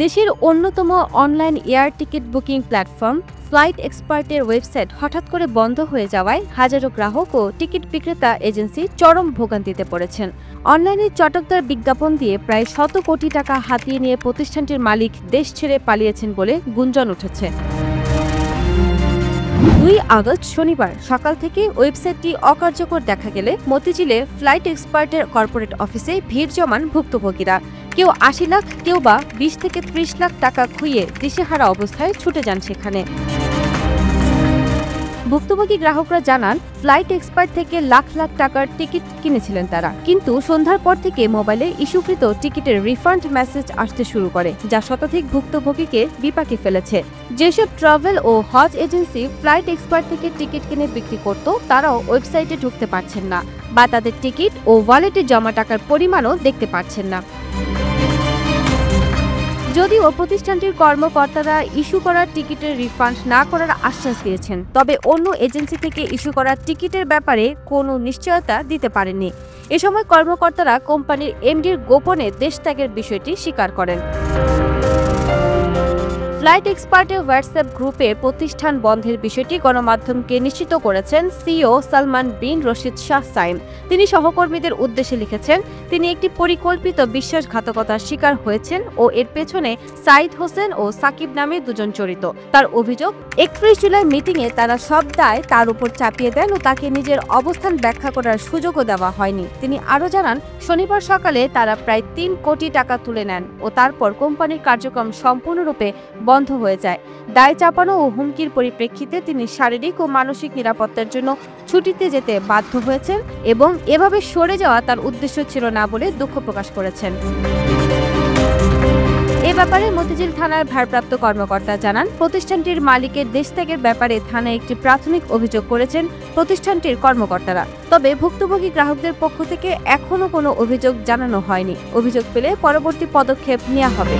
দেশের অন্যতম online air ticket booking platform flight এক্সপার্টের ওয়েবসাইট হঠাৎ করে বন্ধ হয়ে যাওয়ায় হাজারো গ্রাহক ও টিকিট বিক্রেতা এজেন্সি চরম ভোগান্তিতে পড়েছেন। অনলাইনে চটকদার বিজ্ঞাপন দিয়ে প্রায় ১০০ কোটি টাকা হাতিয়ে নিয়ে প্রতিষ্ঠানটির মালিক দেশ ছেড়ে পালিয়েছেন বলে গুঞ্জন উঠেছে। ২ আগস্ট শনিবার সকাল থেকে ওয়েবসাইটটি অকার্যকর দেখা গেলে মতিঝিলে ফ্লাইট এক্সপার্টের কর্পোরেট অফিসে ভিড় জমান ভুক্তভোগীরা। কেউ ৮০ লাখ, কেউ বা ২০ থেকে ৩০ লাখ টাকা খুইয়ে দিশেহারা অবস্থায় ছুটে যান সেখানে। ভুক্তভোগী গ্রাহকরা জানান, ফ্লাইট এক্সপার্ট থেকে লাখ লাখ টাকার টিকিট কিনেছিলেন তারা, কিন্তু সন্ধ্যার পর থেকে মোবাইলে ইস্যুকৃত টিকিটের রিফান্ড মেসেজ আসতে শুরু করে, যা শতাধিক ভুক্তভোগীকে বিপাকে ফেলেছে। যেসব ট্রাভেল ও হজ এজেন্সি ফ্লাইট এক্সপার্ট থেকে টিকিট কিনে বিক্রি করত, তারাও ওয়েবসাইটে ঢুকতে পারছেন না বা তাদের টিকিট ও ওয়ালেটে জমা টাকার পরিমাণও দেখতে পাচ্ছেন না। যদিও প্রতিষ্ঠানটির কর্মকর্তারা ইস্যু করা টিকিটের রিফান্ড না করার আশ্বাস দিয়েছেন, তবে অন্য এজেন্সি থেকে ইস্যু করা টিকিটের ব্যাপারে কোনো নিশ্চয়তা দিতে পারেননি। এ সময় কর্মকর্তারা কোম্পানির এমডির গোপনে দেশত্যাগের বিষয়টি স্বীকার করেন। ফ্লাইট এক্সপার্টের হোয়াটসঅ্যাপ গ্রুপে প্রতিষ্ঠান বন্ধের বিষয়টি গণমাধ্যমকে নিশ্চিত করেছেন সিইও সালমান বিন রশিদ শাহ সাইম। তিনি সহকর্মীদের উদ্দেশ্যে লিখেছেন, তিনি একটি পরিকল্পিত বিশ্বাসঘাতকতার শিকার হয়েছেন ও এর পেছনে সাইদ হোসেন ও সাকিব নামে দুজন জড়িত। তার অভিযোগ, ৩১ জুলাই মিটিংয়ে তারা সব দায় তার উপর চাপিয়ে দেন ও তাকে নিজের অবস্থান ব্যাখ্যা করার সুযোগও দেওয়া হয়নি। তিনি আরও জানান, শনিবার সকালে তারা প্রায় ৩ কোটি টাকা তুলে নেন ও তারপর কোম্পানির কার্যক্রম সম্পূর্ণরূপে বন্ধ হয়ে যায়। দায় চাপানো ও হুমকির পরিপ্রেক্ষিতে তিনি শারীরিক ও মানসিক নিরাপত্তার জন্য ছুটিতে যেতে বাধ্য হয়েছেন এবং এভাবে সরে যাওয়া তার উদ্দেশ্য ছিল না বলে দুঃখ প্রকাশ করেছেন। এ ব্যাপারে মতিঝিল থানার ভারপ্রাপ্ত কর্মকর্তা জানান, প্রতিষ্ঠানটির মালিকের দেশত্যাগের ব্যাপারে থানায় একটি প্রাথমিক অভিযোগ করেছেন প্রতিষ্ঠানটির কর্মকর্তারা। তবে ভুক্তভোগী গ্রাহকদের পক্ষ থেকে এখনো কোনো অভিযোগ জানানো হয়নি। অভিযোগ পেলে পরবর্তী পদক্ষেপ নেওয়া হবে।